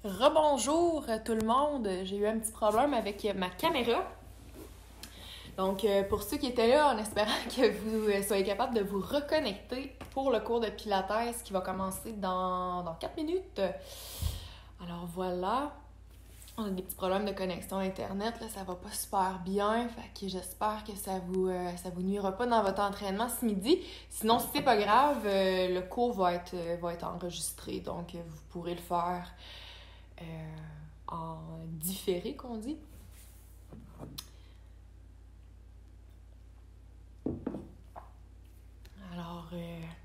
Rebonjour tout le monde, j'ai eu un petit problème avec ma caméra. Donc pour ceux qui étaient là, en espérant que vous soyez capables de vous reconnecter pour le cours de Pilates qui va commencer dans 4 minutes. Alors voilà, on a des petits problèmes de connexion Internet, là, ça va pas super bien, fait que j'espère que ça vous nuira pas dans votre entraînement ce midi. Sinon, si c'est pas grave, le cours va être enregistré, donc vous pourrez le faire en différé, qu'on dit. Alors,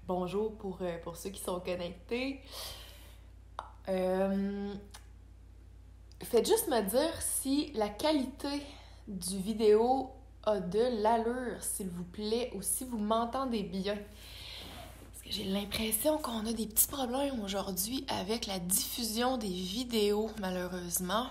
bonjour pour ceux qui sont connectés. Faites juste me dire si la qualité du vidéo a de l'allure, s'il vous plaît, ou si vous m'entendez bien. Parce que j'ai l'impression qu'on a des petits problèmes aujourd'hui avec la diffusion des vidéos, malheureusement.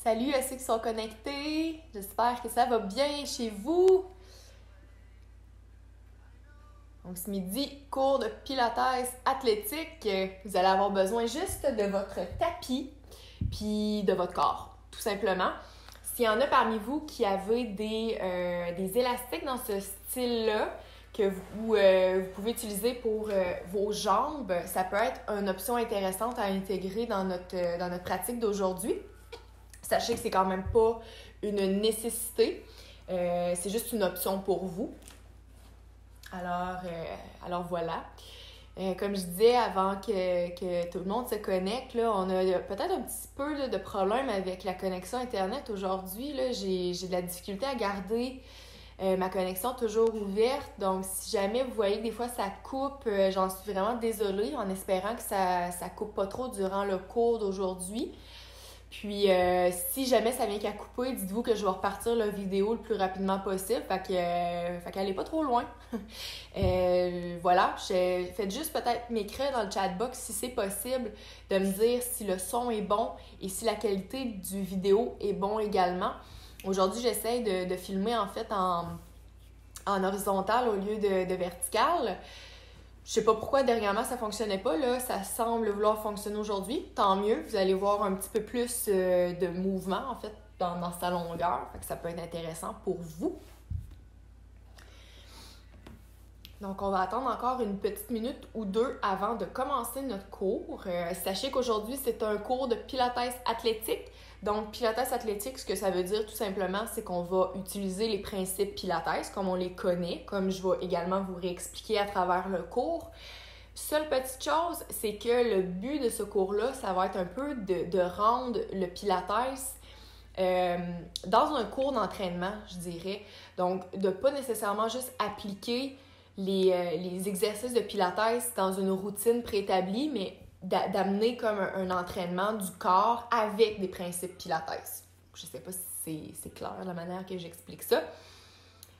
Salut à ceux qui sont connectés. J'espère que ça va bien chez vous. Donc ce midi, cours de pilates athlétique. Vous allez avoir besoin juste de votre tapis puis de votre corps, tout simplement. S'il y en a parmi vous qui avez des élastiques dans ce style-là, que vous pouvez utiliser pour vos jambes, ça peut être une option intéressante à intégrer dans notre pratique d'aujourd'hui. Sachez que c'est quand même pas une nécessité, c'est juste une option pour vous. Alors voilà. Comme je disais avant que tout le monde se connecte, là, on a peut-être un petit peu là, de problème avec la connexion Internet aujourd'hui. Là, j'ai de la difficulté à garder ma connexion toujours ouverte. Donc, si jamais vous voyez que des fois ça coupe, j'en suis vraiment désolée en espérant que ça coupe pas trop durant le cours d'aujourd'hui. Puis, si jamais ça vient qu'à couper, dites-vous que je vais repartir la vidéo le plus rapidement possible. Fait qu'elle est pas trop loin. Voilà. Faites juste peut-être m'écrire dans le chatbox si c'est possible de me dire si le son est bon et si la qualité du vidéo est bon également. Aujourd'hui, j'essaie de filmer en fait en horizontal au lieu de vertical. Je sais pas pourquoi dernièrement ça fonctionnait pas, là, ça semble vouloir fonctionner aujourd'hui. Tant mieux, vous allez voir un petit peu plus de mouvement en fait dans sa longueur, fait que ça peut être intéressant pour vous. Donc on va attendre encore une petite minute ou deux avant de commencer notre cours. Sachez qu'aujourd'hui c'est un cours de pilates athlétique. Donc pilates athlétique, ce que ça veut dire tout simplement, c'est qu'on va utiliser les principes pilates comme on les connaît, comme je vais également vous réexpliquer à travers le cours. Seule petite chose, c'est que le but de ce cours-là, ça va être un peu de rendre le pilates dans un cours d'entraînement, je dirais. Donc de pas nécessairement juste appliquer les exercices de pilates dans une routine préétablie, mais d'amener comme un entraînement du corps avec des principes pilates. Je sais pas si c'est clair la manière que j'explique ça.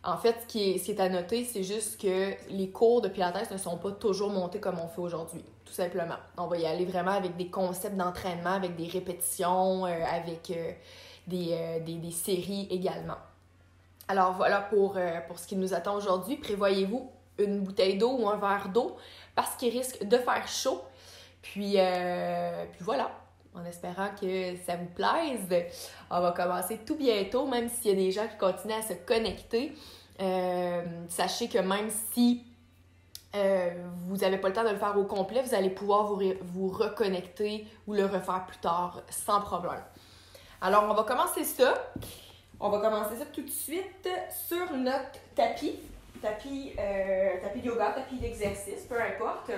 En fait, ce qui est à noter, c'est juste que les cours de pilates ne sont pas toujours montés comme on fait aujourd'hui, tout simplement. On va y aller vraiment avec des concepts d'entraînement, avec des répétitions, avec des séries également. Alors voilà pour ce qui nous attend aujourd'hui. Prévoyez-vous une bouteille d'eau ou un verre d'eau parce qu'il risque de faire chaud. Puis voilà, en espérant que ça vous plaise. On va commencer tout bientôt, même s'il y a des gens qui continuent à se connecter. Sachez que même si vous n'avez pas le temps de le faire au complet, vous allez pouvoir vous reconnecter ou le refaire plus tard sans problème. Alors, on va commencer ça. On va commencer ça tout de suite sur notre tapis de yoga, tapis d'exercice, peu importe.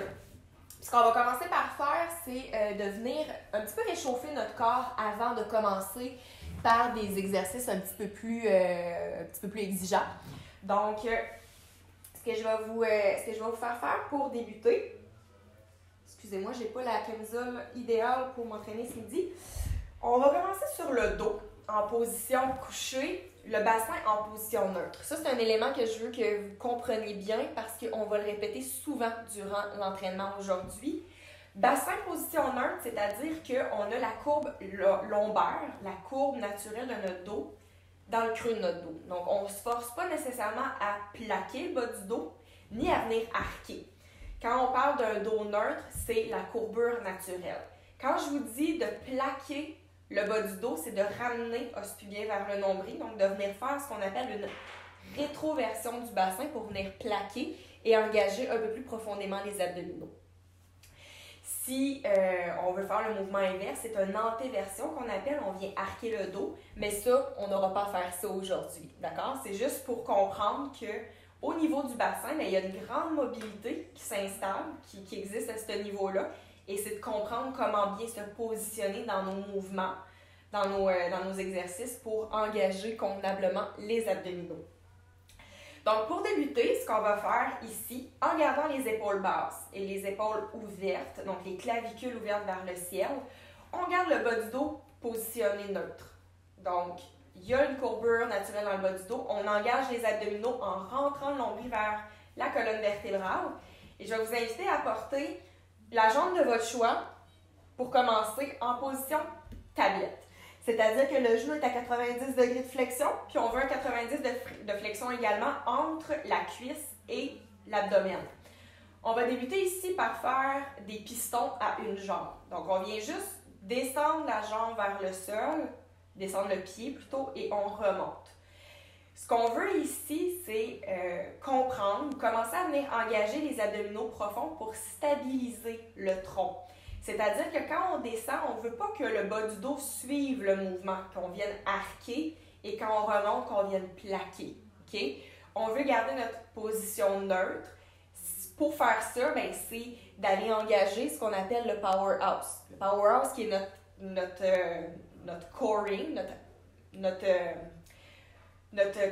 Ce qu'on va commencer par faire, c'est de venir un petit peu réchauffer notre corps avant de commencer par des exercices un petit peu plus exigeants. Donc, ce que je vais vous faire faire pour débuter, Excusez-moi, j'ai pas la camisole idéale pour m'entraîner ce midi. On va commencer sur le dos, en position couchée, le bassin en position neutre. Ça, c'est un élément que je veux que vous compreniez bien parce qu'on va le répéter souvent durant l'entraînement aujourd'hui. Bassin position neutre, c'est-à-dire qu'on a la courbe lombaire, la courbe naturelle de notre dos, dans le creux de notre dos. Donc, on ne se force pas nécessairement à plaquer le bas du dos, ni à venir arquer. Quand on parle d'un dos neutre, c'est la courbure naturelle. Quand je vous dis de plaquer le bas du dos, c'est de ramener os pubien vers le nombril, donc de venir faire ce qu'on appelle une rétroversion du bassin pour venir plaquer et engager un peu plus profondément les abdominaux. Si on veut faire le mouvement inverse, c'est une antéversion qu'on appelle, on vient arquer le dos, mais ça, on n'aura pas à faire ça aujourd'hui, d'accord? C'est juste pour comprendre qu'au niveau du bassin, bien, il y a une grande mobilité qui s'installe, qui existe à ce niveau-là, et c'est de comprendre comment bien se positionner dans nos mouvements, dans nos exercices pour engager convenablement les abdominaux. Donc, pour débuter, ce qu'on va faire ici, en gardant les épaules basses et les épaules ouvertes, donc les clavicules ouvertes vers le ciel, on garde le bas du dos positionné neutre. Donc, il y a une courbure naturelle dans le bas du dos. On engage les abdominaux en rentrant le nombril vers la colonne vertébrale. Et je vais vous inviter à porter la jambe de votre choix pour commencer en position tablette. C'est-à-dire que le genou est à 90 degrés de flexion, puis on veut un 90 de flexion également entre la cuisse et l'abdomen. On va débuter ici par faire des pistons à une jambe. Donc, on vient juste descendre la jambe vers le sol, descendre le pied plutôt, et on remonte. Ce qu'on veut ici, c'est comprendre, commencer à venir engager les abdominaux profonds pour stabiliser le tronc. C'est-à-dire que quand on descend, on ne veut pas que le bas du dos suive le mouvement, qu'on vienne arquer et quand on remonte, qu'on vienne plaquer. Okay? On veut garder notre position neutre. Pour faire ça, ben, c'est d'aller engager ce qu'on appelle le powerhouse. Le powerhouse qui est notre coring, notre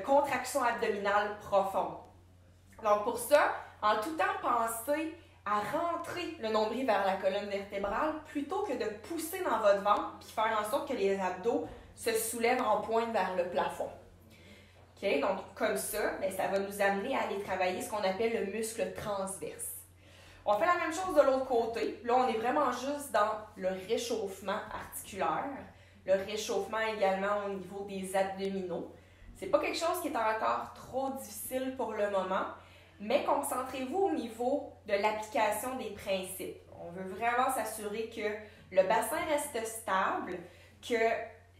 contraction abdominale profonde. Donc pour ça, en tout temps, pensez à rentrer le nombril vers la colonne vertébrale plutôt que de pousser dans votre ventre puis faire en sorte que les abdos se soulèvent en pointe vers le plafond. Okay? Donc, comme ça, bien, ça va nous amener à aller travailler ce qu'on appelle le muscle transverse. On fait la même chose de l'autre côté. Là, on est vraiment juste dans le réchauffement articulaire, le réchauffement également au niveau des abdominaux. C'est pas quelque chose qui est encore trop difficile pour le moment, mais concentrez-vous au niveau de l'application des principes. On veut vraiment s'assurer que le bassin reste stable, que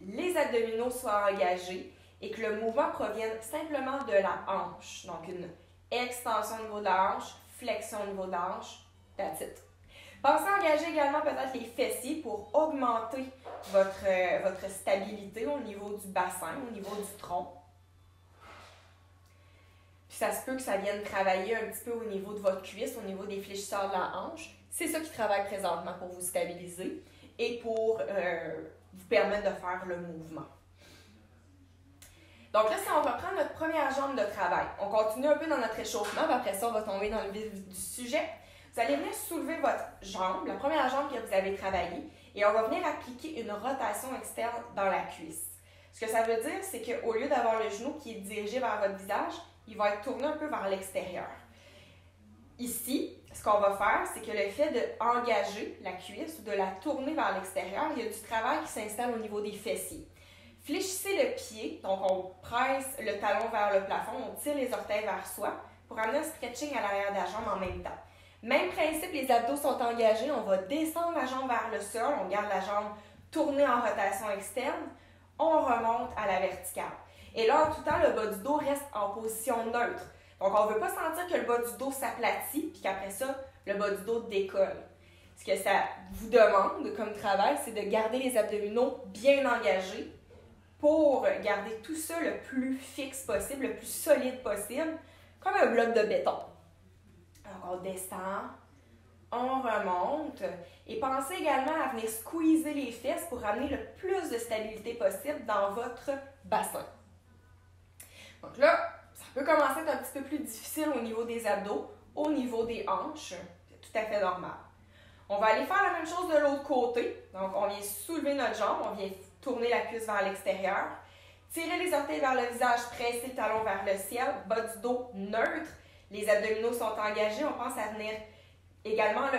les abdominaux soient engagés et que le mouvement provienne simplement de la hanche. Donc, une extension au niveau de la hanche, flexion au niveau de la hanche, that's it. Pensez à engager également peut-être les fessiers pour augmenter votre stabilité au niveau du bassin, au niveau du tronc. Puis ça se peut que ça vienne travailler un petit peu au niveau de votre cuisse, au niveau des fléchisseurs de la hanche. C'est ça qui travaille présentement pour vous stabiliser et pour vous permettre de faire le mouvement. Donc là, si on reprend notre première jambe de travail, on continue un peu dans notre échauffement, puis après ça, on va tomber dans le vif du sujet. Vous allez venir soulever votre jambe, la première jambe que vous avez travaillée, et on va venir appliquer une rotation externe dans la cuisse. Ce que ça veut dire, c'est qu'au lieu d'avoir le genou qui est dirigé vers votre visage, il va être tourné un peu vers l'extérieur. Ici, ce qu'on va faire, c'est que le fait d'engager la cuisse ou de la tourner vers l'extérieur, il y a du travail qui s'installe au niveau des fessiers. Fléchissez le pied, donc on presse le talon vers le plafond, on tire les orteils vers soi pour amener un stretching à l'arrière de la jambe en même temps. Même principe, les abdos sont engagés, on va descendre la jambe vers le sol, on garde la jambe tournée en rotation externe, on remonte à la verticale. Et là, en tout temps, le bas du dos reste en position neutre. Donc, on ne veut pas sentir que le bas du dos s'aplatit, puis qu'après ça, le bas du dos décolle. Ce que ça vous demande comme travail, c'est de garder les abdominaux bien engagés pour garder tout ça le plus fixe possible, le plus solide possible, comme un bloc de béton. Donc, on descend, on remonte et pensez également à venir squeezer les fesses pour amener le plus de stabilité possible dans votre bassin. Donc là, ça peut commencer à être un petit peu plus difficile au niveau des abdos, au niveau des hanches. C'est tout à fait normal. On va aller faire la même chose de l'autre côté. Donc, on vient soulever notre jambe, on vient tourner la cuisse vers l'extérieur. Tirer les orteils vers le visage, presser le talon vers le ciel, bas du dos neutre. Les abdominaux sont engagés. On pense à venir également là,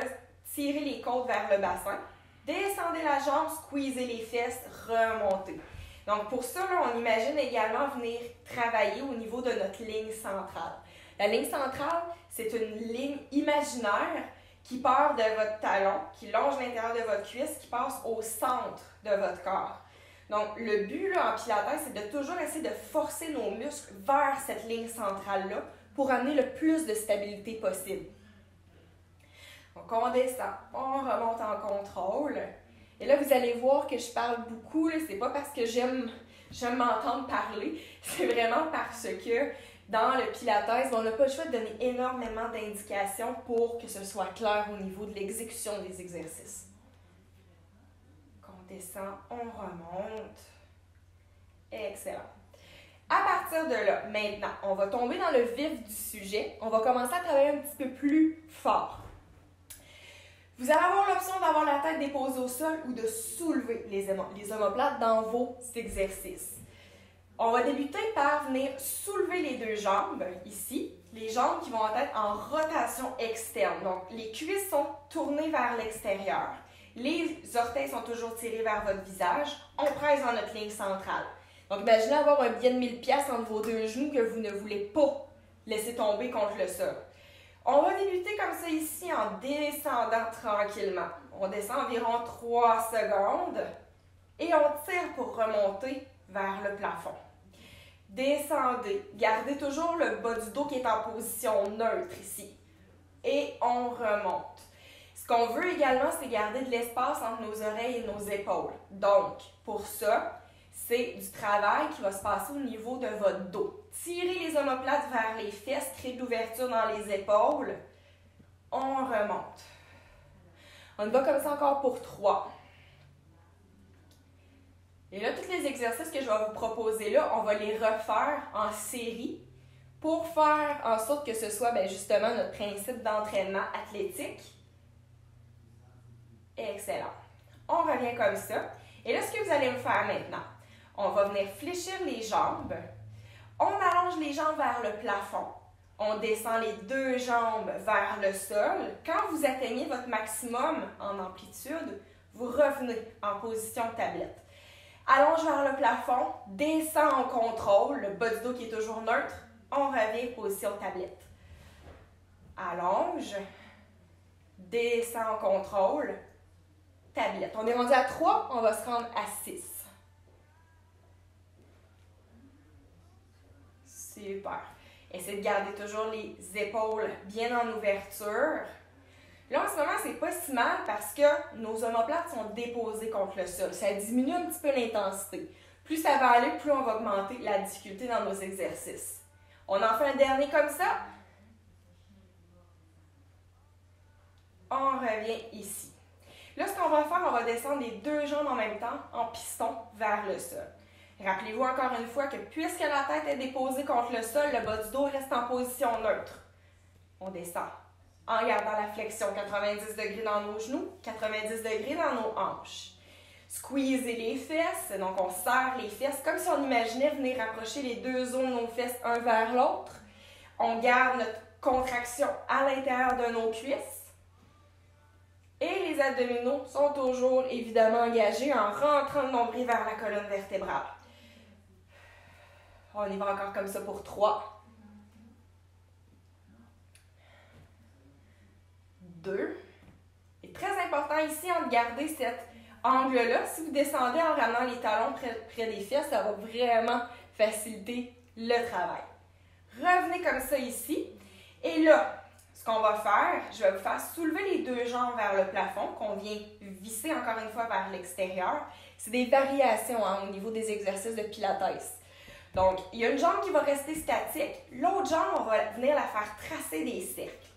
tirer les côtes vers le bassin. Descendez la jambe, squeezez les fesses, remontez. Donc pour ça, là, on imagine également venir travailler au niveau de notre ligne centrale. La ligne centrale, c'est une ligne imaginaire qui part de votre talon, qui longe l'intérieur de votre cuisse, qui passe au centre de votre corps. Donc, le but là, en pilates, c'est de toujours essayer de forcer nos muscles vers cette ligne centrale-là pour amener le plus de stabilité possible. Donc, on descend, on remonte en contrôle. Et là, vous allez voir que je parle beaucoup. C'est pas parce que j'aime m'entendre parler, c'est vraiment parce que dans le pilates, on n'a pas le choix de donner énormément d'indications pour que ce soit clair au niveau de l'exécution des exercices. On descend, on remonte. Excellent. À partir de là, maintenant, on va tomber dans le vif du sujet. On va commencer à travailler un petit peu plus fort. Vous allez avoir l'option d'avoir la tête déposée au sol ou de soulever les omoplates dans vos exercices. On va débuter par venir soulever les deux jambes, ici. Les jambes qui vont être en rotation externe. Donc, les cuisses sont tournées vers l'extérieur. Les orteils sont toujours tirés vers votre visage. On presse dans notre ligne centrale. Donc, imaginez avoir un billet de 1000$ entre vos deux genoux que vous ne voulez pas laisser tomber contre le sol. On va débuter comme ça ici en descendant tranquillement. On descend environ 3 secondes et on tire pour remonter vers le plafond. Descendez. Gardez toujours le bas du dos qui est en position neutre ici. Et on remonte. Ce qu'on veut également, c'est garder de l'espace entre nos oreilles et nos épaules. Donc, pour ça, c'est du travail qui va se passer au niveau de votre dos. Tirez les omoplates vers les fesses, créez de l'ouverture dans les épaules. On remonte. On va comme ça encore pour 3. Et là, tous les exercices que je vais vous proposer là, on va les refaire en série pour faire en sorte que ce soit justement notre principe d'entraînement athlétique. Excellent. On revient comme ça. Et là, ce que vous allez me faire maintenant, on va venir fléchir les jambes. On allonge les jambes vers le plafond. On descend les deux jambes vers le sol. Quand vous atteignez votre maximum en amplitude, vous revenez en position tablette. Allonge vers le plafond, descend en contrôle, le bas du dos qui est toujours neutre. On revient position tablette. Allonge, descend en contrôle, tablette. On est rendu à 3, on va se rendre à 6. Super. Essayez de garder toujours les épaules bien en ouverture. Là, en ce moment, c'est pas si mal parce que nos omoplates sont déposées contre le sol. Ça diminue un petit peu l'intensité. Plus ça va aller, plus on va augmenter la difficulté dans nos exercices. On en fait un dernier comme ça. On revient ici. Là, ce qu'on va faire, on va descendre les deux jambes en même temps en piston vers le sol. Rappelez-vous encore une fois que puisque la tête est déposée contre le sol, le bas du dos reste en position neutre. On descend en gardant la flexion 90 degrés dans nos genoux, 90 degrés dans nos hanches. Squeezez les fesses, donc on serre les fesses comme si on imaginait venir rapprocher les deux zones de nos fesses un vers l'autre. On garde notre contraction à l'intérieur de nos cuisses. Et les abdominaux sont toujours évidemment engagés en rentrant le nombril vers la colonne vertébrale. On y va encore comme ça pour 3. 2. Et très important ici, de garder cet angle-là. Si vous descendez en ramenant les talons près des fesses, ça va vraiment faciliter le travail. Revenez comme ça ici. Et là, ce qu'on va faire, je vais vous faire soulever les deux jambes vers le plafond, qu'on vient visser encore une fois vers l'extérieur. C'est des variations au niveau des exercices de pilates. Donc, il y a une jambe qui va rester statique. L'autre jambe, on va venir la faire tracer des cercles.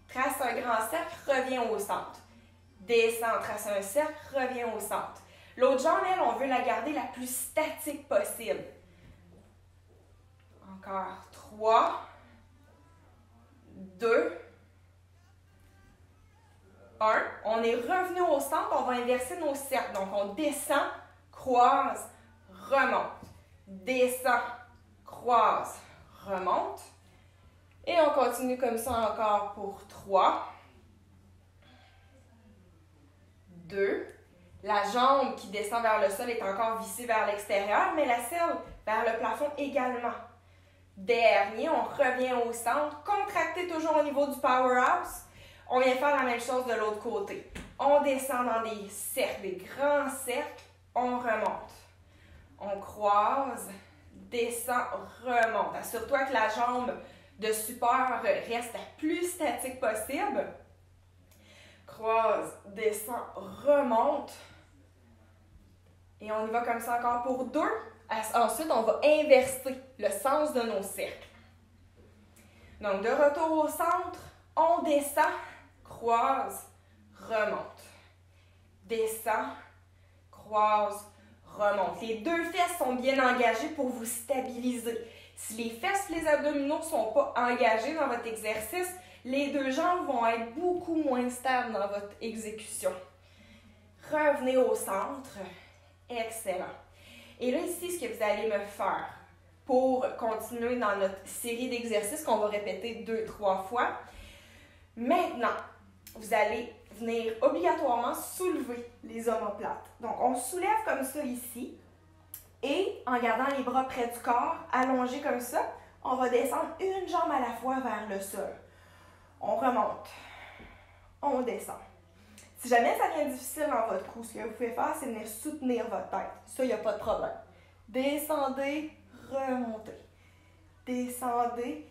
Trace un grand cercle, revient au centre. Descend, trace un cercle, revient au centre. L'autre jambe, elle, on veut la garder la plus statique possible. Encore 3, 2, 1. On est revenu au centre, on va inverser nos cercles. Donc, on descend, croise, remonte. Descend, croise, remonte. Et on continue comme ça encore pour 3. 2. La jambe qui descend vers le sol est encore vissée vers l'extérieur, mais la selle vers le plafond également. Dernier, on revient au centre, contracté toujours au niveau du powerhouse. On vient faire la même chose de l'autre côté. On descend dans des cercles, des grands cercles, on remonte. On croise, descend, remonte. Assure-toi que la jambe de support reste la plus statique possible. Croise, descend, remonte. Et on y va comme ça encore pour 2. Ensuite, on va inverser le sens de nos cercles. Donc, de retour au centre, on descend, croise, remonte. Descend, croise, remonte. Les 2 fesses sont bien engagées pour vous stabiliser. Si les fesses et les abdominaux ne sont pas engagés dans votre exercice, les 2 jambes vont être beaucoup moins stables dans votre exécution. Revenez au centre. Excellent. Et là, ici, ce que vous allez me faire pour continuer dans notre série d'exercices qu'on va répéter 2-3 fois. Maintenant, vous allez venir obligatoirement soulever les omoplates. Donc, on soulève comme ça ici. Et en gardant les bras près du corps, allongés comme ça, on va descendre une jambe à la fois vers le sol. On remonte. On descend. Si jamais ça devient difficile dans votre cou, ce que vous pouvez faire, c'est venir soutenir votre tête. Ça, il n'y a pas de problème. Descendez, remontez. Descendez,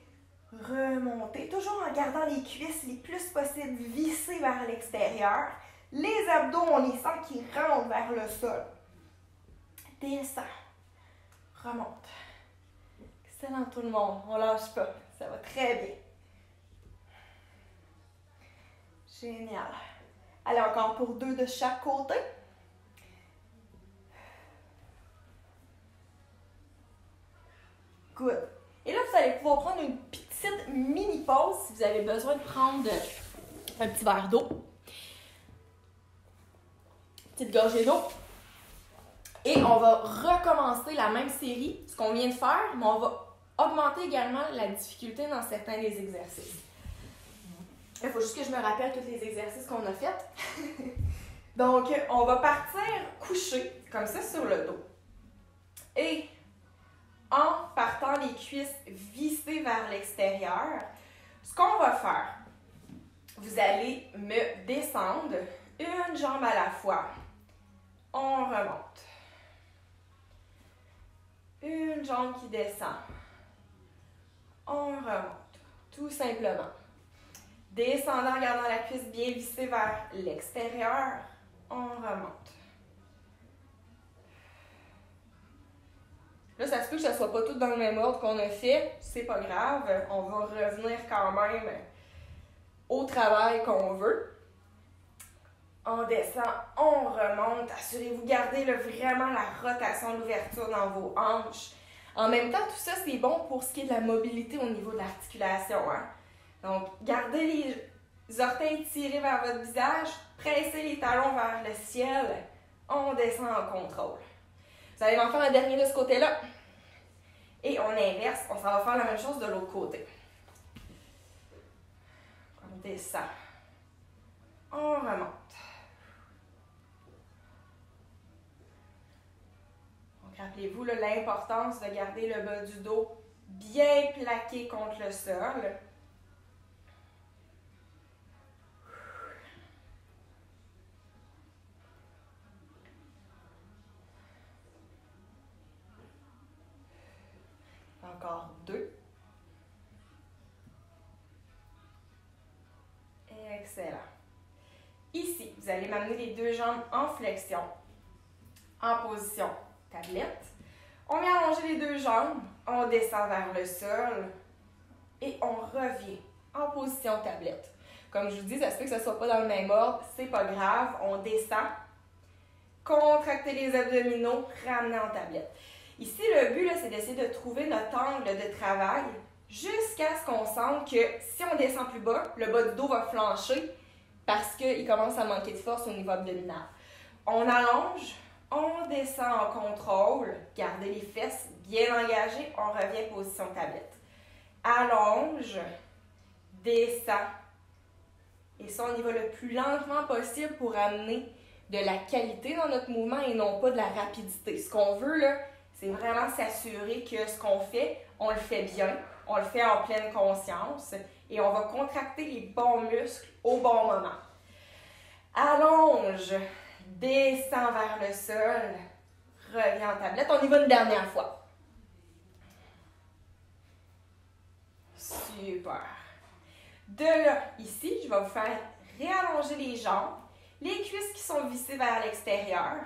remontez. Toujours en gardant les cuisses les plus possible vissées vers l'extérieur. Les abdos, on les sent qui rentrent vers le sol. Descend. Remonte. Excellent tout le monde. On lâche pas. Ça va très bien. Génial. Allez, encore pour 2 de chaque côté. Good. Et là, vous allez pouvoir prendre une petite mini-pause si vous avez besoin de prendre un petit verre d'eau. Petite gorgée d'eau. Et on va recommencer la même série, ce qu'on vient de faire, mais on va augmenter également la difficulté dans certains des exercices. Il faut juste que je me rappelle tous les exercices qu'on a faits. Donc, on va partir couché, comme ça, sur le dos. Et en partant les cuisses vissées vers l'extérieur, ce qu'on va faire, vous allez me descendre une jambe à la fois. On remonte. Une jambe qui descend. On remonte. Tout simplement. Descendant en gardant la cuisse bien vissée vers l'extérieur, on remonte. Là, ça se peut que ça ne soit pas tout dans le même ordre qu'on a fait, c'est pas grave, on va revenir quand même au travail qu'on veut. On descend, on remonte, assurez-vous de garder vraiment la rotation de l'ouverture dans vos hanches. En même temps, tout ça, c'est bon pour ce qui est de la mobilité au niveau de l'articulation, hein? Donc, gardez les orteils tirés vers votre visage, pressez les talons vers le ciel, on descend en contrôle. Vous allez en faire un dernier de ce côté-là. Et on inverse, on s'en va faire la même chose de l'autre côté. On descend. On remonte. Donc, rappelez-vous l'importance de garder le bas du dos bien plaqué contre le sol. Encore 2. Excellent. Ici, vous allez m'amener les 2 jambes en flexion, en position tablette. On vient allonger les 2 jambes, on descend vers le sol et on revient en position tablette. Comme je vous dis, ça se peut que ce ne soit pas dans le même ordre, c'est pas grave, on descend, contractez les abdominaux, ramenez en tablette. Ici, le but, c'est d'essayer de trouver notre angle de travail jusqu'à ce qu'on sente que si on descend plus bas, le bas du dos va flancher parce qu'il commence à manquer de force au niveau abdominal. On allonge, on descend en contrôle, gardez les fesses bien engagées, on revient position tablette. Allonge, descend. Et ça, on y va le plus lentement possible pour amener de la qualité dans notre mouvement et non pas de la rapidité. Ce qu'on veut, là, c'est vraiment s'assurer que ce qu'on fait, on le fait bien, on le fait en pleine conscience et on va contracter les bons muscles au bon moment. Allonge, descend vers le sol, reviens en tablette. On y va une dernière fois. Super. De là, ici, je vais vous faire réallonger les jambes, les cuisses qui sont vissées vers l'extérieur.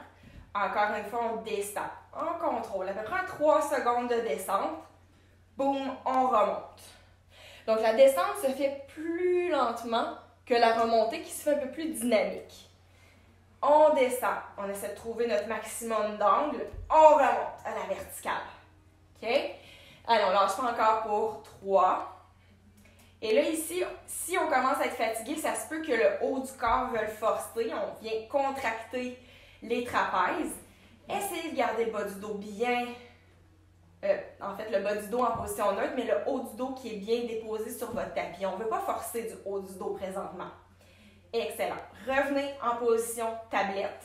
Encore une fois, on descend en contrôle. À peu près 3 secondes de descente. Boum, on remonte. Donc, la descente se fait plus lentement que la remontée qui se fait un peu plus dynamique. On descend. On essaie de trouver notre maximum d'angle. On remonte à la verticale. OK? Allez, on lâche pas encore pour 3. Et là, ici, si on commence à être fatigué, ça se peut que le haut du corps veuille forcer. On vient contracter les trapèzes. Essayez de garder le bas du dos bien, en fait, le bas du dos en position neutre, mais le haut du dos qui est bien déposé sur votre tapis. On ne veut pas forcer du haut du dos présentement. Excellent. Revenez en position tablette.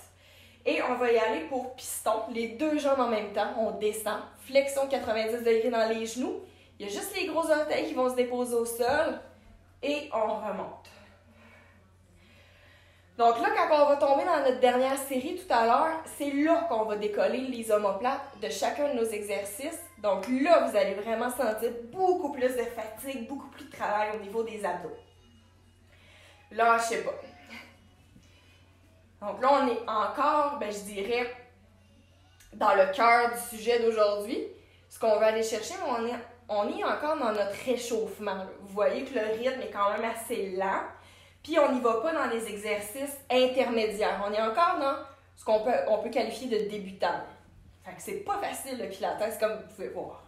Et on va y aller pour piston. Les 2 jambes en même temps. On descend. Flexion 90 degrés dans les genoux. Il y a juste les gros orteils qui vont se déposer au sol. Et on remonte. Donc là, quand on va tomber dans notre dernière série tout à l'heure, c'est là qu'on va décoller les omoplates de chacun de nos exercices. Donc là, vous allez vraiment sentir beaucoup plus de fatigue, beaucoup plus de travail au niveau des abdos. Lâchez pas. Donc là, on est encore, je dirais, dans le cœur du sujet d'aujourd'hui. Ce qu'on va aller chercher, on est encore dans notre réchauffement. Vous voyez que le rythme est quand même assez lent. Puis on n'y va pas dans les exercices intermédiaires. On est encore dans ce qu'on peut qualifier de débutant. Fait que c'est pas facile le pilates, comme vous pouvez voir.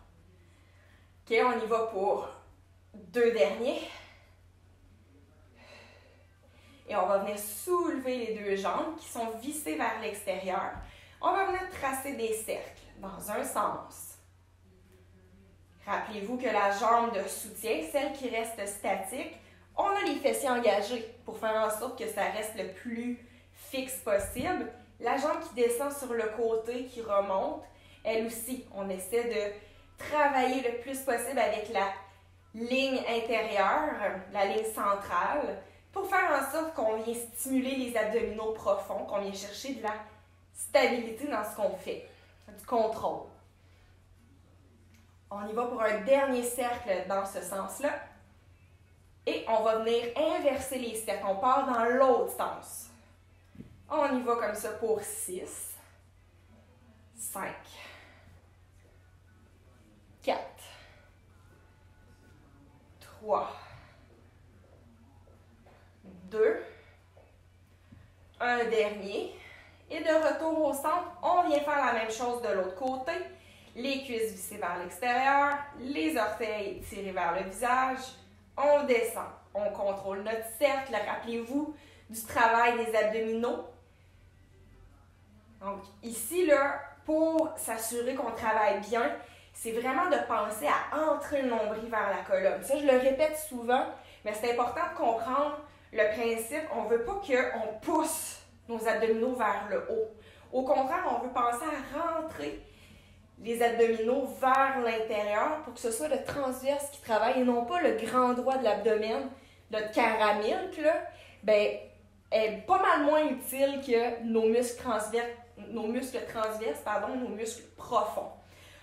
OK, on y va pour 2 derniers. Et on va venir soulever les 2 jambes qui sont vissées vers l'extérieur. On va venir tracer des cercles dans un sens. Rappelez-vous que la jambe de soutien, celle qui reste statique, on a les fessiers engagés pour faire en sorte que ça reste le plus fixe possible. La jambe qui descend sur le côté, qui remonte, elle aussi, on essaie de travailler le plus possible avec la ligne intérieure, la ligne centrale, pour faire en sorte qu'on vient stimuler les abdominaux profonds, qu'on vient chercher de la stabilité dans ce qu'on fait, du contrôle. On y va pour un dernier cercle dans ce sens-là. Et on va venir inverser les cercles. On part dans l'autre sens. On y va comme ça pour 6, 5, 4, 3, 2, un dernier. Et de retour au centre, on vient faire la même chose de l'autre côté. Les cuisses vissées vers l'extérieur, les orteils tirés vers le visage. On descend, on contrôle notre cercle. Rappelez-vous du travail des abdominaux. Donc ici, là, pour s'assurer qu'on travaille bien, c'est vraiment de penser à entrer le nombril vers la colonne. Ça, je le répète souvent, mais c'est important de comprendre le principe. On ne veut pas qu'on pousse nos abdominaux vers le haut. Au contraire, on veut penser à rentrer les abdominaux vers l'intérieur pour que ce soit le transverse qui travaille et non pas le grand droit de l'abdomen, notre caramilque, là, est pas mal moins utile que nos muscles transverses, nos muscles profonds.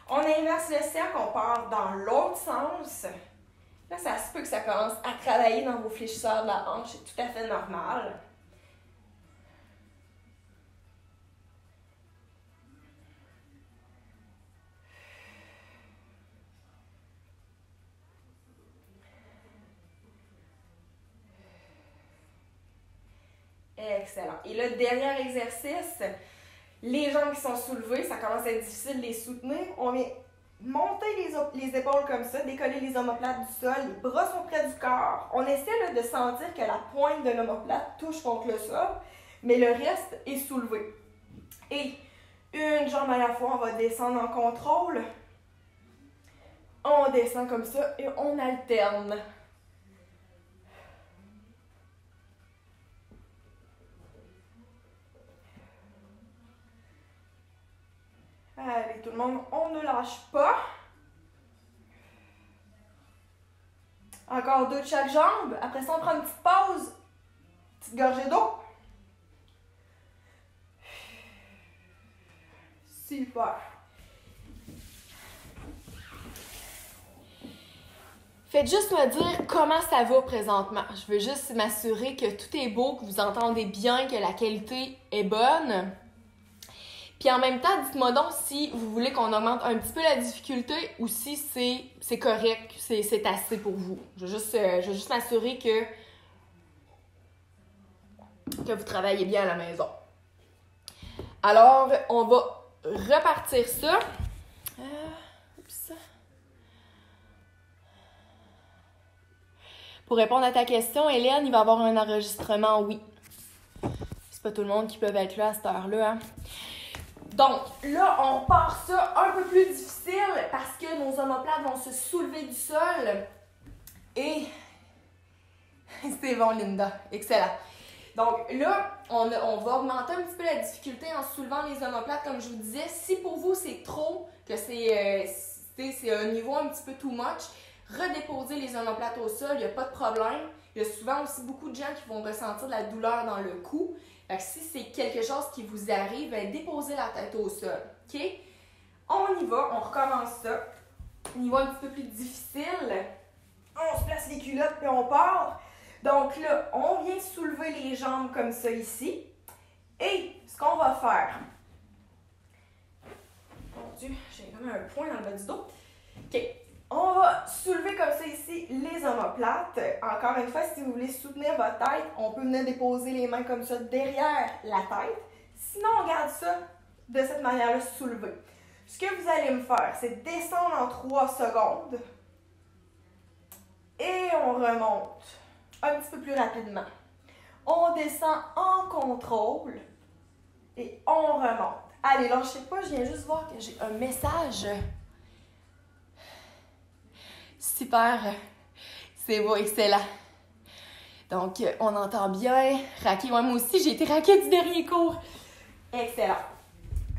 On inverse le cercle, on part dans l'autre sens. Là, ça se peut que ça commence à travailler dans vos fléchisseurs de la hanche, c'est tout à fait normal. Excellent. Et le dernier exercice, les jambes qui sont soulevées, ça commence à être difficile de les soutenir. On vient montez les épaules comme ça, décollez les omoplates du sol, les bras sont près du corps. On essaie là, de sentir que la pointe de l'omoplate touche contre le sol, mais le reste est soulevé. Et une jambe à la fois, on va descendre en contrôle. On descend comme ça et on alterne. Allez, tout le monde, on ne lâche pas. Encore 2 de chaque jambe. Après ça, on prend une petite pause. Petite gorgée d'eau. Super. Faites juste me dire comment ça va présentement. Je veux juste m'assurer que tout est beau, que vous entendez bien, que la qualité est bonne. Puis en même temps, dites-moi donc si vous voulez qu'on augmente un petit peu la difficulté ou si c'est correct, c'est assez pour vous. Je veux juste m'assurer que vous travaillez bien à la maison. Alors, on va repartir ça. Pour répondre à ta question, Hélène, il va y avoir un enregistrement, oui. C'est pas tout le monde qui peut être là à cette heure-là, hein? Donc, là, on part ça un peu plus difficile parce que nos omoplates vont se soulever du sol. Et c'est bon, Linda. Excellent. Donc là, on va augmenter un petit peu la difficulté en soulevant les omoplates, comme je vous disais. Si pour vous, c'est trop, que c'est un niveau un petit peu too much, redéposez les omoplates au sol, il n'y a pas de problème. Il y a souvent aussi beaucoup de gens qui vont ressentir de la douleur dans le cou. Fait que si c'est quelque chose qui vous arrive, déposez la tête au sol. OK? On y va, on recommence ça. Niveau un petit peu plus difficile. On se place les culottes puis on part. Donc là, on vient soulever les jambes comme ça ici. Et ce qu'on va faire... Mon Dieu, j'ai comme un point dans le bas du dos. OK. On va soulever comme ça ici les omoplates. Encore une fois, si vous voulez soutenir votre tête, on peut venir déposer les mains comme ça derrière la tête. Sinon, on garde ça de cette manière-là soulevé. Ce que vous allez me faire, c'est descendre en 3 secondes. Et on remonte un petit peu plus rapidement. On descend en contrôle. Et on remonte. Allez, lâchez pas, je viens juste voir que j'ai un message. Super, c'est beau, excellent. Donc, on entend bien. Raqué, moi aussi, j'ai été raquée du dernier cours. Excellent.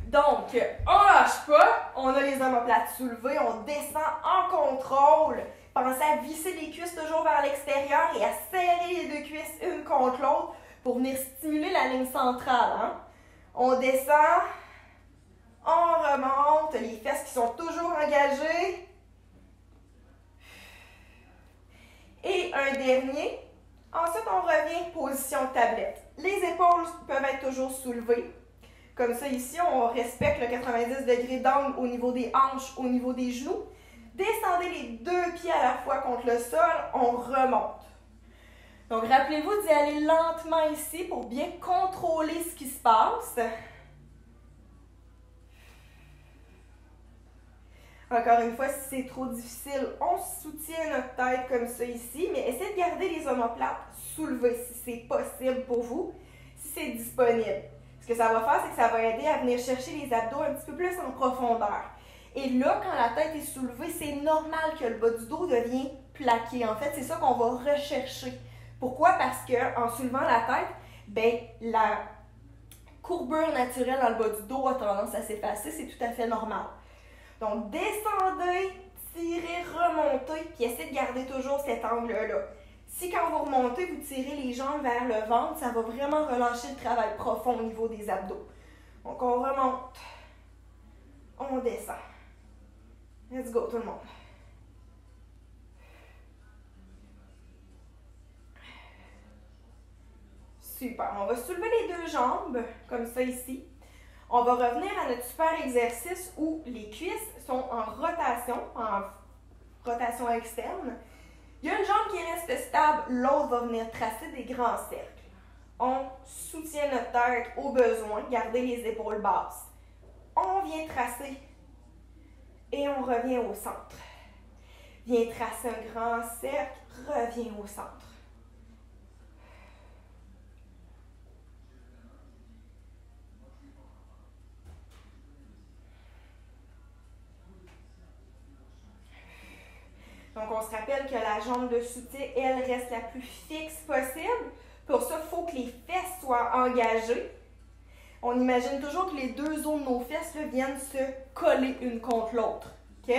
Donc, on lâche pas. On a les omoplates soulevées. On descend en contrôle. Pensez à visser les cuisses toujours vers l'extérieur et à serrer les 2 cuisses une contre l'autre pour venir stimuler la ligne centrale. Hein? On descend. On remonte. Les fesses qui sont toujours engagées. Et un dernier. Ensuite, on revient position de tablette. Les épaules peuvent être toujours soulevées. Comme ça, ici, on respecte le 90 degrés d'angle au niveau des hanches, au niveau des genoux. Descendez les 2 pieds à la fois contre le sol. On remonte. Donc, rappelez-vous d'y aller lentement ici pour bien contrôler ce qui se passe. Encore une fois, si c'est trop difficile, on soutient notre tête comme ça ici, mais essayez de garder les omoplates soulevées si c'est possible pour vous, si c'est disponible. Ce que ça va faire, c'est que ça va aider à venir chercher les abdos un petit peu plus en profondeur. Et là, quand la tête est soulevée, c'est normal que le bas du dos devient plaqué. En fait, c'est ça qu'on va rechercher. Pourquoi? Parce qu'en soulevant la tête, la courbure naturelle dans le bas du dos a tendance à s'effacer, c'est tout à fait normal. Donc, descendez, tirez, remontez, puis essayez de garder toujours cet angle-là. Si quand vous remontez, vous tirez les jambes vers le ventre, ça va vraiment relâcher le travail profond au niveau des abdos. Donc, on remonte, on descend. Let's go, tout le monde. Super. On va soulever les 2 jambes, comme ça ici. On va revenir à notre super exercice où les cuisses sont en rotation externe. Il y a une jambe qui reste stable, l'autre va venir tracer des grands cercles. On soutient notre tête au besoin, gardez les épaules basses. On vient tracer Et on revient au centre. Viens tracer un grand cercle, reviens au centre. Donc, on se rappelle que la jambe de soutien, elle, reste la plus fixe possible. Pour ça, il faut que les fesses soient engagées. On imagine toujours que les deux os de nos fesses là, viennent se coller une contre l'autre. OK?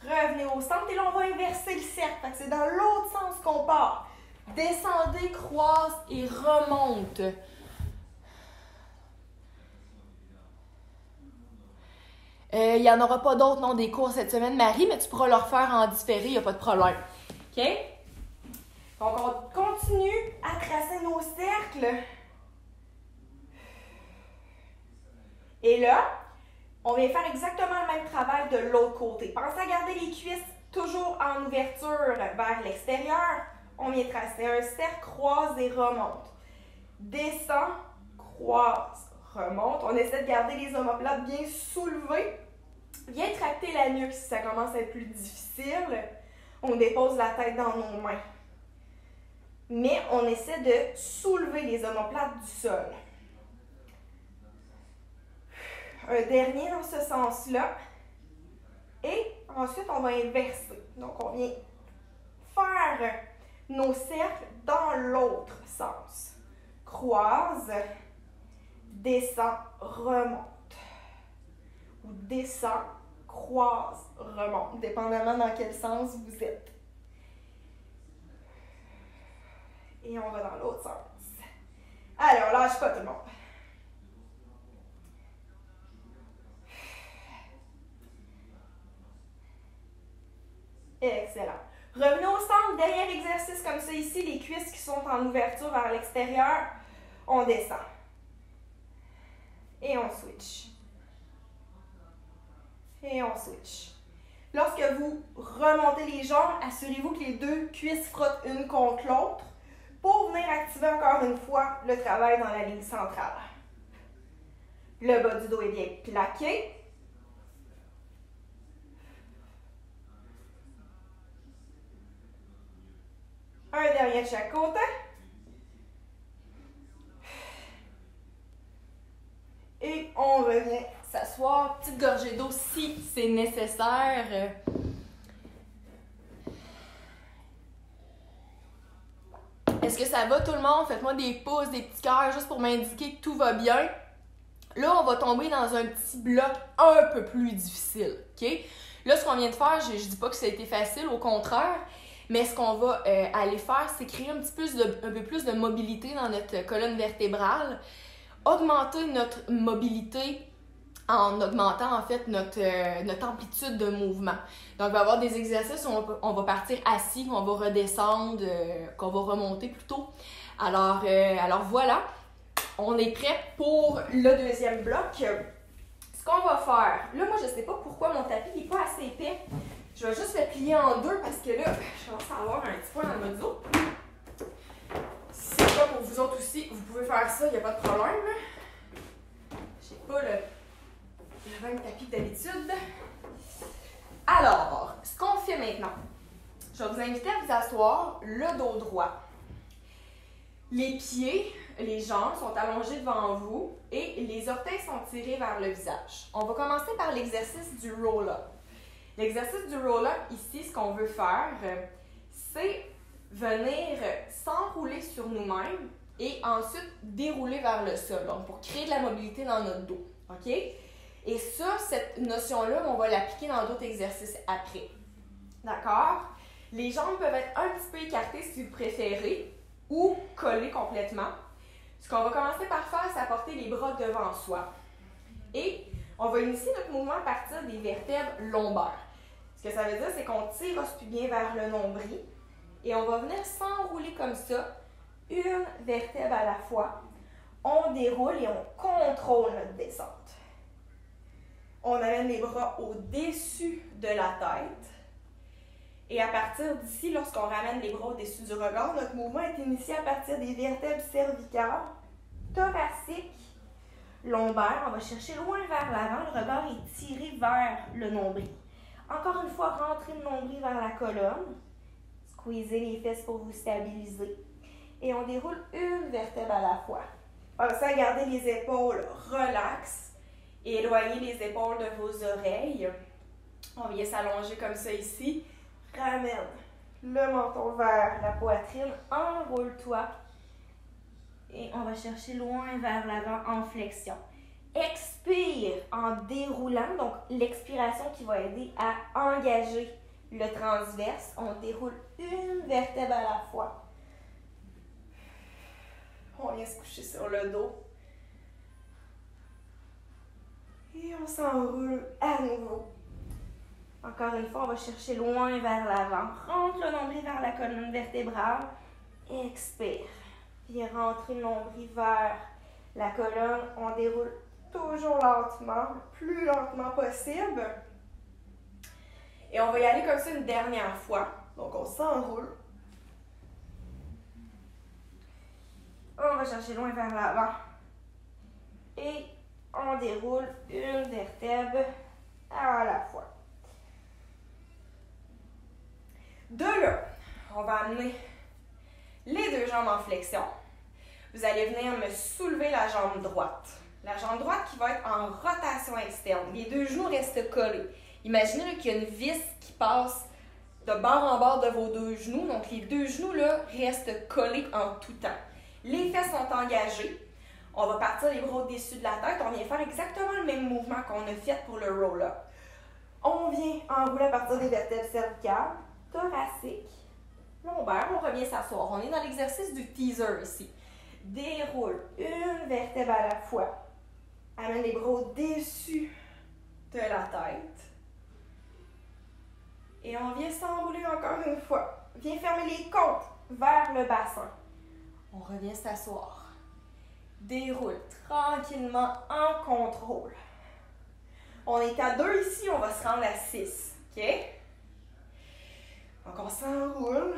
Revenez au centre et là, on va inverser le cercle. Fait que c'est dans l'autre sens qu'on part. Descendez, croise et remonte. Il n'y en aura pas d'autres, non, des cours cette semaine, Marie, mais tu pourras le refaire en différé, il n'y a pas de problème. OK? Donc, on continue à tracer nos cercles. Et là, on vient faire exactement le même travail de l'autre côté. Pensez à garder les cuisses toujours en ouverture vers l'extérieur. On vient tracer un cercle, croise et remonte. Descend, croise, remonte. On essaie de garder les omoplates bien soulevés. Viens tracter la nuque si ça commence à être plus difficile. On dépose la tête dans nos mains. Mais on essaie de soulever les omoplates du sol. Un dernier dans ce sens-là. Et ensuite, on va inverser. Donc, on vient faire nos cercles dans l'autre sens. Croise, descend, remonte. Ou descend, croise, remonte. Dépendamment dans quel sens vous êtes. Et on va dans l'autre sens. Allez, on lâche pas tout le monde. Excellent. Revenez au centre, dernier exercice comme ça ici, les cuisses qui sont en ouverture vers l'extérieur. On descend. Et on switch. Et on switch. Lorsque vous remontez les jambes, assurez-vous que les deux cuisses frottent une contre l'autre pour venir activer encore une fois le travail dans la ligne centrale. Le bas du dos est bien plaqué. Un dernier de chaque côté. Et on revient s'asseoir. Petite gorgée d'eau si c'est nécessaire. Est-ce que ça va tout le monde? Faites-moi des pouces, des petits cœurs juste pour m'indiquer que tout va bien. Là, on va tomber dans un petit bloc un peu plus difficile. OK? Là, ce qu'on vient de faire, je dis pas que ça a été facile, au contraire. Mais ce qu'on va aller faire, c'est créer un peu plus de mobilité dans notre colonne vertébrale. Augmenter notre mobilité en augmentant en fait notre amplitude de mouvement. Donc, il va y avoir des exercices où on va partir assis, qu'on va redescendre, qu'on va remonter plutôt. Alors voilà, on est prêt pour le deuxième bloc. Ce qu'on va faire, là moi je sais pas pourquoi mon tapis n'est pas assez épais. Je vais juste le plier en deux parce que là, je commence à avoir un petit point dans le dos. Si c'est pas pour vous autres aussi, vous pouvez faire ça, il n'y a pas de problème. J'ai pas le même tapis que d'habitude. Alors, ce qu'on fait maintenant, je vais vous inviter à vous asseoir le dos droit. Les pieds, les jambes sont allongés devant vous et les orteils sont tirés vers le visage. On va commencer par l'exercice du roll-up. L'exercice du roll-up, ici, ce qu'on veut faire, c'est venir s'enrouler sur nous-mêmes et ensuite dérouler vers le sol, donc pour créer de la mobilité dans notre dos. OK? Et ça, cette notion-là, on va l'appliquer dans d'autres exercices après. D'accord? Les jambes peuvent être un petit peu écartées si vous préférez ou collées complètement. Ce qu'on va commencer par faire, c'est apporter les bras devant soi. Et on va initier notre mouvement à partir des vertèbres lombaires. Ce que ça veut dire, c'est qu'on tire bien vers le nombril et on va venir s'enrouler comme ça, une vertèbre à la fois. On déroule et on contrôle notre descente. On amène les bras au-dessus de la tête. Et à partir d'ici, lorsqu'on ramène les bras au-dessus du regard, notre mouvement est initié à partir des vertèbres cervicales, thoraciques, lombaire, on va chercher loin vers l'avant, le regard est tiré vers le nombril. Encore une fois, rentrez le nombril vers la colonne, squeezez les fesses pour vous stabiliser et on déroule une vertèbre à la fois. Pensez à garder les épaules relaxes et éloigner les épaules de vos oreilles. On vient s'allonger comme ça ici. Ramène le menton vers la poitrine, enroule-toi et on va chercher loin vers l'avant en flexion. Expire en déroulant, donc l'expiration qui va aider à engager le transverse. On déroule une vertèbre à la fois. On vient se coucher sur le dos. Et on s'enroule à nouveau. Encore une fois, on va chercher loin vers l'avant. Rentre le nombril vers la colonne vertébrale. Expire. Puis rentrer le nombril vers la colonne. On déroule toujours lentement, le plus lentement possible. Et on va y aller comme ça une dernière fois. Donc on s'enroule. On va chercher loin vers l'avant. Et on déroule une vertèbre à la fois. De là, on va amener les deux jambes en flexion. Vous allez venir me soulever la jambe droite. La jambe droite qui va être en rotation externe. Les deux genoux restent collés. Imaginez qu'il y a une vis qui passe de bord en bord de vos deux genoux. Donc, les deux genoux là, restent collés en tout temps. Les fesses sont engagées. On va partir les bras au-dessus de la tête. On vient faire exactement le même mouvement qu'on a fait pour le roll-up. On vient enrouler à partir des vertèbres cervicales, thoraciques, lombaires. On revient s'asseoir. On est dans l'exercice du teaser ici. Déroule une vertèbre à la fois. Amène les bras au-dessus de la tête. Et on vient s'enrouler encore une fois. Viens fermer les côtes vers le bassin. On revient s'asseoir. Déroule tranquillement en contrôle. On est à 2 ici, on va se rendre à 6. OK? Donc on s'enroule.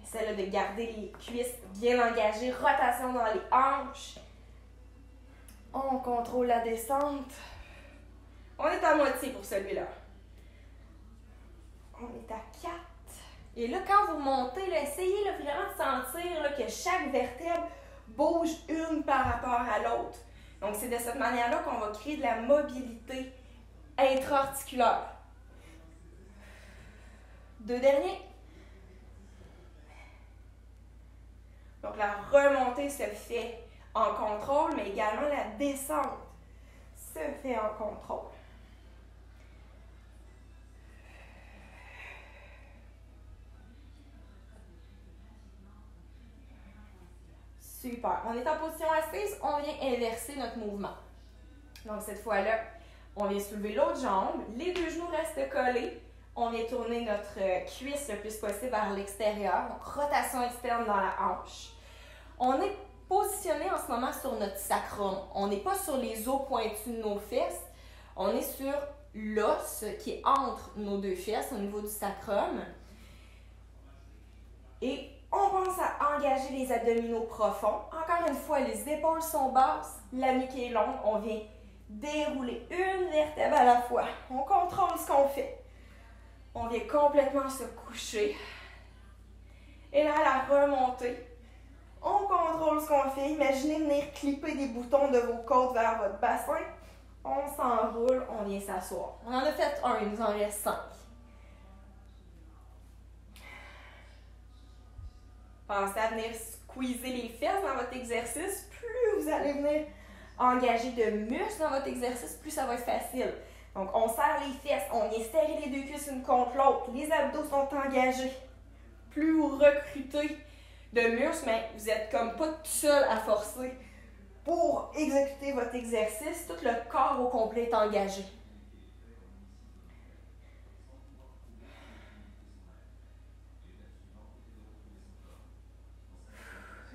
Essaie de garder les cuisses bien engagées. Rotation dans les hanches. On contrôle la descente. On est à moitié pour celui-là. On est à 4. Et là, quand vous montez, là, essayez là, vraiment de sentir là, que chaque vertèbre bouge une par rapport à l'autre. Donc, c'est de cette manière-là qu'on va créer de la mobilité intra-articulaire. 2 derniers. Donc, la remontée se fait en contrôle, mais également la descente se fait en contrôle. Super. On est en position assise, on vient inverser notre mouvement. Donc, cette fois-là, on vient soulever l'autre jambe, les deux genoux restent collés. On vient tourner notre cuisse le plus possible vers l'extérieur. Donc, rotation externe dans la hanche. On est positionné en ce moment sur notre sacrum. On n'est pas sur les os pointus de nos fesses. On est sur l'os qui est entre nos deux fesses au niveau du sacrum. Et on pense à engager les abdominaux profonds. Encore une fois, les épaules sont basses, la nuque est longue. On vient dérouler une vertèbre à la fois. On contrôle ce qu'on fait. On vient complètement se coucher. Et là, à la remontée, on contrôle ce qu'on fait. Imaginez venir clipper des boutons de vos côtes vers votre bassin. On s'enroule, on vient s'asseoir. On en a fait un, il nous en reste 5. Pensez à venir squeezer les fesses dans votre exercice. Plus vous allez venir engager de muscles dans votre exercice, plus ça va être facile. Donc, on serre les fesses, on vient serrer les deux cuisses une contre l'autre. Les abdos sont engagés. Plus vous recrutez de muscles, mais vous n'êtes comme pas tout seul à forcer. Pour exécuter votre exercice, tout le corps au complet est engagé.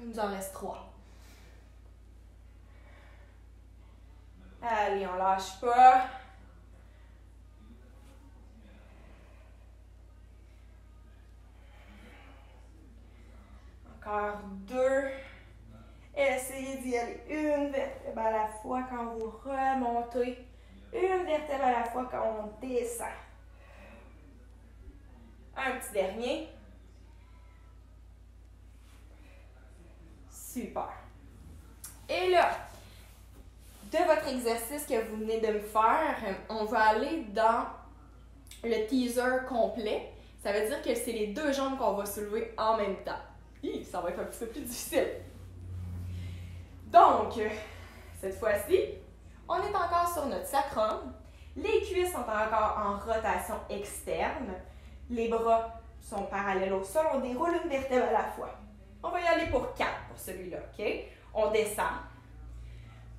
Il nous en reste 3. Allez, on lâche pas. Encore 2. essayez d'y aller une vertèbre à la fois quand vous remontez. Une vertèbre à la fois quand on descend. Un petit dernier. Super. Et là, de votre exercice que vous venez de me faire, on va aller dans le teaser complet. Ça veut dire que c'est les deux jambes qu'on va soulever en même temps. Ça va être un petit peu plus difficile. Donc, cette fois-ci, on est encore sur notre sacrum. Les cuisses sont encore en rotation externe. Les bras sont parallèles au sol. On déroule une vertèbre à la fois. On va y aller pour 4 pour celui-là, OK? On descend.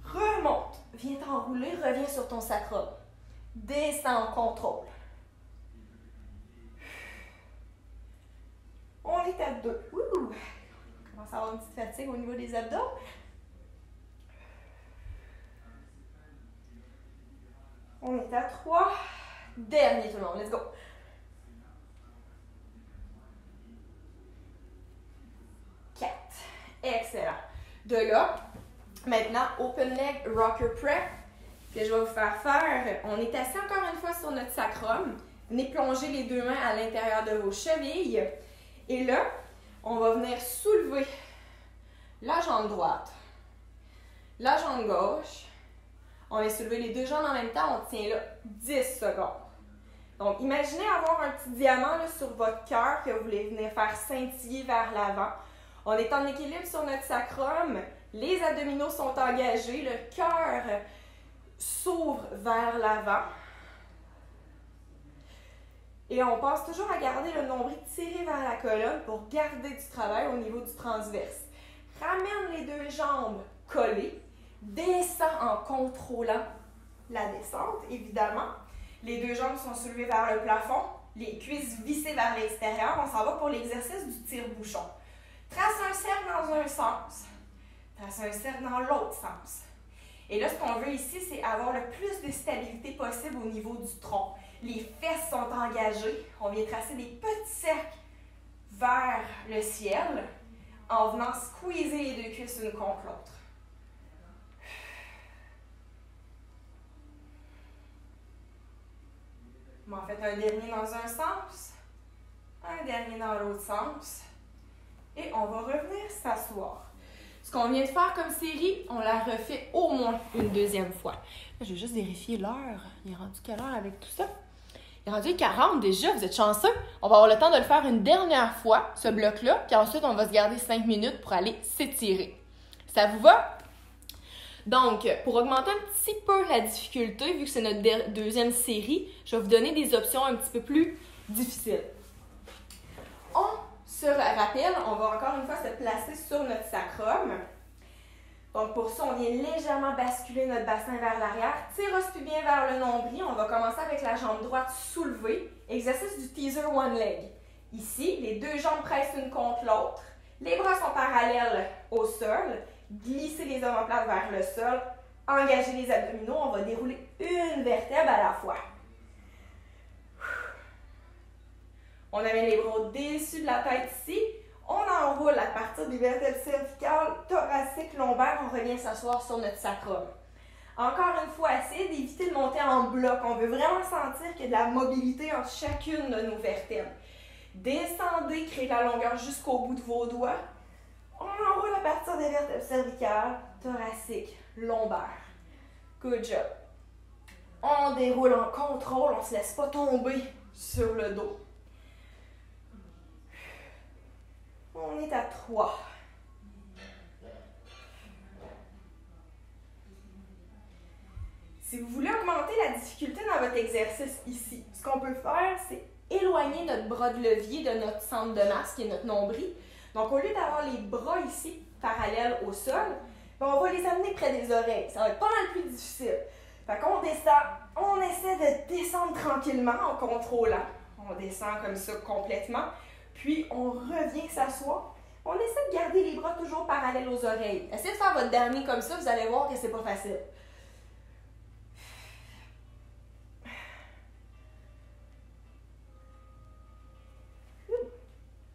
Remonte. Viens t'enrouler, reviens sur ton sacrum. Descends en contrôle. On est à 2. On commence à avoir une petite fatigue au niveau des abdos. On est à 3. Dernier tout le monde. Let's go. Excellent. De là, maintenant, open leg rocker prep que je vais vous faire faire. On est assis encore une fois sur notre sacrum. Venez plonger les deux mains à l'intérieur de vos chevilles. Et là, on va venir soulever la jambe droite, la jambe gauche. On va soulever les deux jambes en même temps. On tient là 10 secondes. Donc, imaginez avoir un petit diamant là, sur votre cœur que vous voulez venir faire scintiller vers l'avant. On est en équilibre sur notre sacrum, les abdominaux sont engagés, le cœur s'ouvre vers l'avant. Et on pense toujours à garder le nombril tiré vers la colonne pour garder du travail au niveau du transverse. Ramène les deux jambes collées, descend en contrôlant la descente, évidemment. Les deux jambes sont soulevées vers le plafond, les cuisses vissées vers l'extérieur. On s'en va pour l'exercice du tire-bouchon. Trace un cercle dans un sens. Trace un cercle dans l'autre sens. Et là, ce qu'on veut ici, c'est avoir le plus de stabilité possible au niveau du tronc. Les fesses sont engagées. On vient tracer des petits cercles vers le ciel en venant squeezer les deux cuisses une contre l'autre. On en fait un dernier dans un sens, un dernier dans l'autre sens. Et on va revenir s'asseoir. Ce qu'on vient de faire comme série, on la refait au moins une deuxième fois. Là, je vais juste vérifier l'heure. Il est rendu quelle heure avec tout ça? Il est rendu 40 déjà, vous êtes chanceux. On va avoir le temps de le faire une dernière fois, ce bloc-là, puis ensuite, on va se garder 5 minutes pour aller s'étirer. Ça vous va? Donc, pour augmenter un petit peu la difficulté, vu que c'est notre deuxième série, je vais vous donner des options un petit peu plus difficiles. On se rappelle, on va encore une fois se placer sur notre sacrum. Donc, pour ça, on vient légèrement basculer notre bassin vers l'arrière. Tire pubien vers le nombril. On va commencer avec la jambe droite soulevée. Exercice du teaser one leg. Ici, les deux jambes pressent l'une contre l'autre. Les bras sont parallèles au sol. Glissez les omoplates vers le sol. Engagez les abdominaux. On va dérouler une vertèbre à la fois. On amène les bras au-dessus de la tête ici. On enroule à partir des vertèbres cervicales, thoraciques, lombaires. On revient s'asseoir sur notre sacrum. Encore une fois, essayez d'éviter de monter en bloc. On veut vraiment sentir qu'il y a de la mobilité entre chacune de nos vertèbres. Descendez, créez la longueur jusqu'au bout de vos doigts. On enroule à partir des vertèbres cervicales, thoraciques, lombaires. Good job. On déroule en contrôle. On ne se laisse pas tomber sur le dos. On est à 3. Si vous voulez augmenter la difficulté dans votre exercice ici, ce qu'on peut faire, c'est éloigner notre bras de levier de notre centre de masse, qui est notre nombril. Donc, au lieu d'avoir les bras ici, parallèles au sol, on va les amener près des oreilles. Ça va être pas mal plus difficile. Fait qu'on descend, on essaie de descendre tranquillement en contrôlant. On descend comme ça complètement. Puis, on revient s'asseoir. On essaie de garder les bras toujours parallèles aux oreilles. Essayez de faire votre dernier comme ça, vous allez voir que c'est pas facile.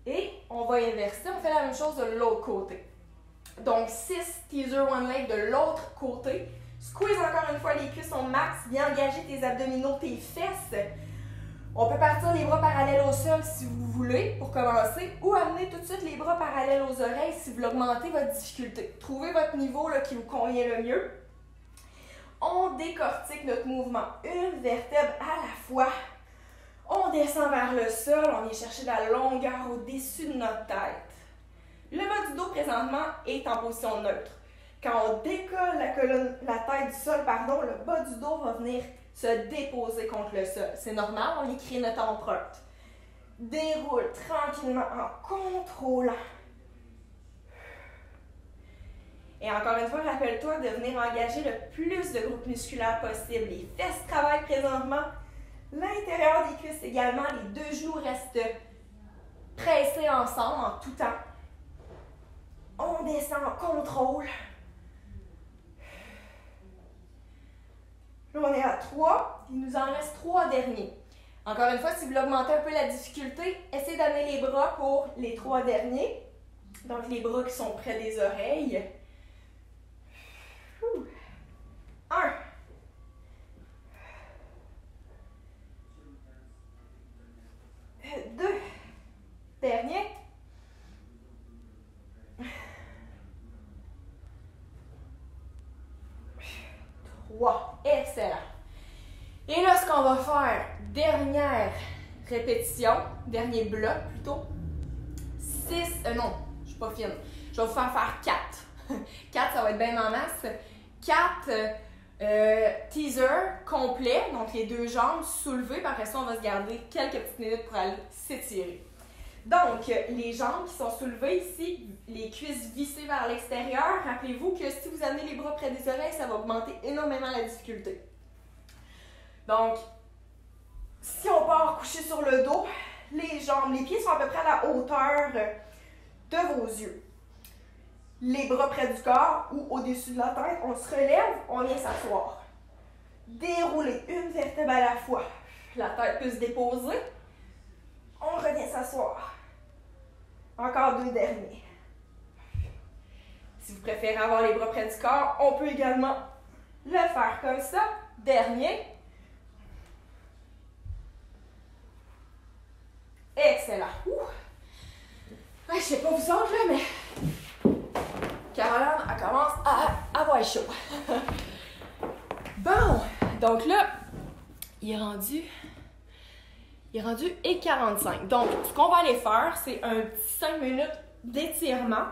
Et on va inverser, on fait la même chose de l'autre côté. Donc 6 teaser one leg de l'autre côté. Squeeze encore une fois les cuisses au max. Viens engager tes abdominaux, tes fesses. On peut partir les bras parallèles au sol si vous voulez pour commencer, ou amener tout de suite les bras parallèles aux oreilles si vous voulez augmenter votre difficulté. Trouvez votre niveau là, qui vous convient le mieux. On décortique notre mouvement une vertèbre à la fois. On descend vers le sol, on vient chercher de la longueur au-dessus de notre tête. Le bas du dos présentement est en position neutre. Quand on décolle la tête du sol, le bas du dos va venir se déposer contre le sol. C'est normal, on y crée notre empreinte. Déroule tranquillement en contrôlant. Et encore une fois, rappelle-toi de venir engager le plus de groupes musculaires possible. Les fesses travaillent présentement. L'intérieur des cuisses également. Les deux genoux restent pressés ensemble en tout temps. On descend en contrôle. Là, on est à 3. Il nous en reste 3 derniers. Encore une fois, si vous voulez augmenter un peu la difficulté, essayez d'amener les bras pour les 3 derniers. Donc, les bras qui sont près des oreilles. 1. 2. Dernier. 3. Excellent. Et là, ce qu'on va faire, dernière répétition, dernier bloc plutôt. 6, non, je suis pas fine. Je vais vous faire 4. 4, ça va être bien en masse. 4 teasers complets, donc les deux jambes soulevées, puis après ça, on va se garder quelques petites minutes pour aller s'étirer. Donc, les jambes qui sont soulevées ici, les cuisses vissées vers l'extérieur. Rappelez-vous que si vous amenez les bras près des oreilles, ça va augmenter énormément la difficulté. Donc, si on part coucher sur le dos, les jambes, les pieds sont à peu près à la hauteur de vos yeux. Les bras près du corps ou au-dessus de la tête, on se relève, on vient s'asseoir. Dérouler une vertèbre à la fois. La tête peut se déposer. On revient s'asseoir. Encore 2 derniers. Si vous préférez avoir les bras près du corps, on peut également le faire comme ça. Dernier. Excellent. Ouais, je sais pas vous autres, là, mais Caroline, elle commence à avoir chaud. Bon, donc là, il est rendu et 45. Donc, ce qu'on va aller faire, c'est un petit 5 minutes d'étirement,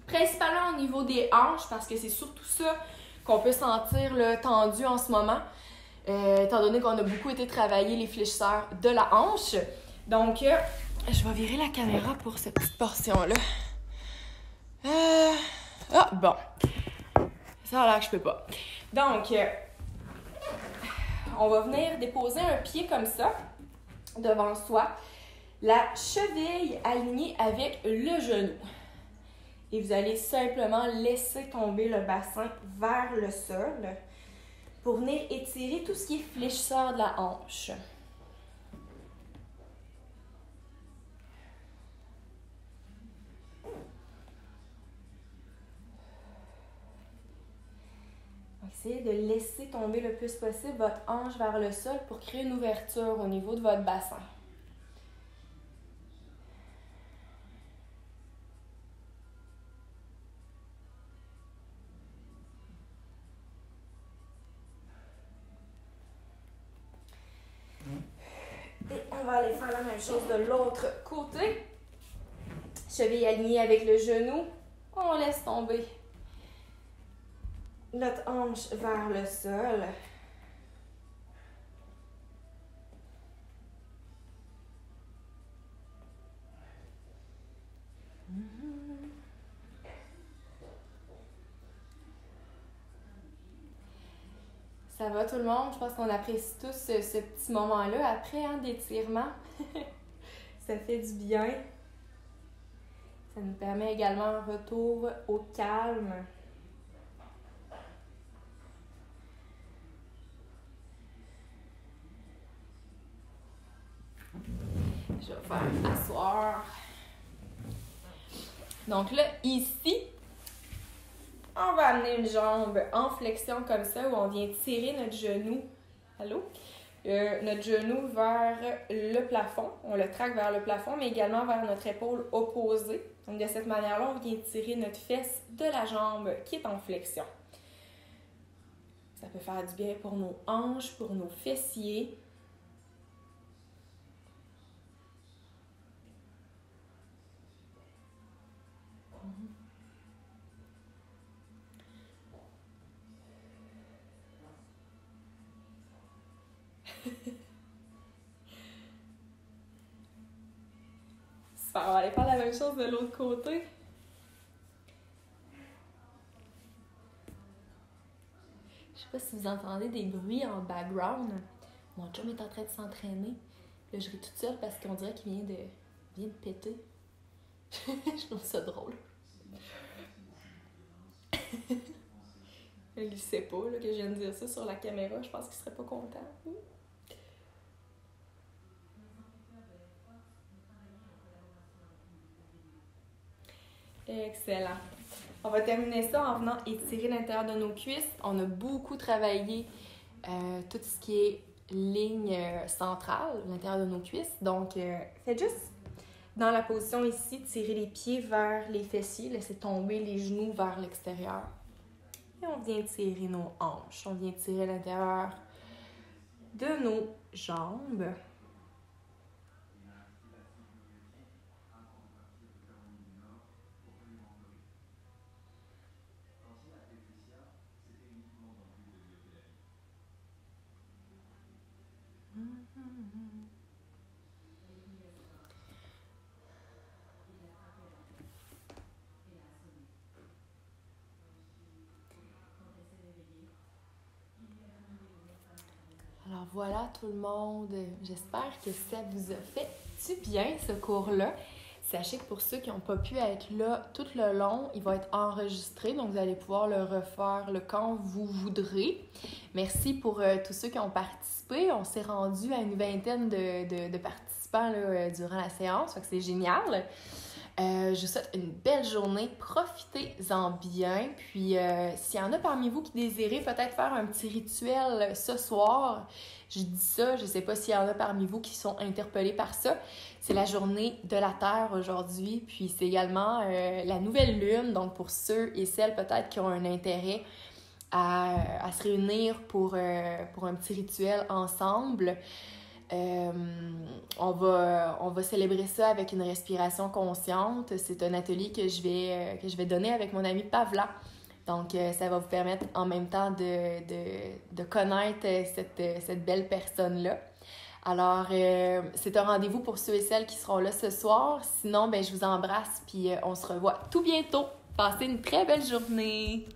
principalement au niveau des hanches, parce que c'est surtout ça qu'on peut sentir là, tendu en ce moment, étant donné qu'on a beaucoup été travailler les fléchisseurs de la hanche. Donc, je vais virer la caméra pour cette petite portion-là. Ah, bon. Ça a l'air que je peux pas. Donc, on va venir déposer un pied comme ça, devant soi. La cheville alignée avec le genou. Et vous allez simplement laisser tomber le bassin vers le sol pour venir étirer tout ce qui est fléchisseur de la hanche. Essayez de laisser tomber le plus possible votre hanche vers le sol pour créer une ouverture au niveau de votre bassin. Et on va aller faire la même chose de l'autre côté. Cheville alignée avec le genou. On laisse tomber notre hanche vers le sol. Ça va tout le monde? Je pense qu'on apprécie tous ce petit moment-là après d'étirement. Ça fait du bien. Ça nous permet également un retour au calme. Je vais faire asseoir. Donc là, ici, On va amener une jambe en flexion comme ça, où on vient tirer notre genou. Allô? Notre genou vers le plafond. On le traque vers le plafond, mais également vers notre épaule opposée. Donc, de cette manière-là, on vient tirer notre fesse de la jambe qui est en flexion. Ça peut faire du bien pour nos hanches, pour nos fessiers. Super, on va aller faire la même chose de l'autre côté. Je sais pas si vous entendez des bruits en background. Mon chum est en train de s'entraîner. Là, je ris toute seule parce qu'on dirait qu'il vient de péter. Je trouve ça drôle. Il sait pas là, que je viens de dire ça sur la caméra. Je pense qu'il serait pas content. Excellent. On va terminer ça en venant étirer l'intérieur de nos cuisses. On a beaucoup travaillé tout ce qui est ligne centrale, l'intérieur de nos cuisses. Donc, faites juste dans la position ici, tirer les pieds vers les fessiers, laissez tomber les genoux vers l'extérieur. Et on vient tirer nos hanches. On vient tirer l'intérieur de nos jambes. Alors voilà tout le monde, j'espère que ça vous a fait du bien ce cours-là. Sachez que pour ceux qui n'ont pas pu être là tout le long, il va être enregistré, donc vous allez pouvoir le refaire quand vous voudrez. Merci pour tous ceux qui ont participé. On s'est rendu à une vingtaine de participants là, durant la séance, donc c'est génial. Je vous souhaite une belle journée, profitez-en bien. Puis, s'il y en a parmi vous qui désirez peut-être faire un petit rituel ce soir, je dis ça, je ne sais pas s'il y en a parmi vous qui sont interpellés par ça. C'est la journée de la Terre aujourd'hui, puis c'est également la nouvelle lune. Donc, pour ceux et celles peut-être qui ont un intérêt à se réunir pour un petit rituel ensemble, on va célébrer ça avec une respiration consciente. C'est un atelier que je vais donner avec mon amie Pavla. Donc, ça va vous permettre en même temps de connaître cette belle personne-là. Alors, c'est un rendez-vous pour ceux et celles qui seront là ce soir. Sinon, je vous embrasse puis on se revoit tout bientôt. Passez une très belle journée!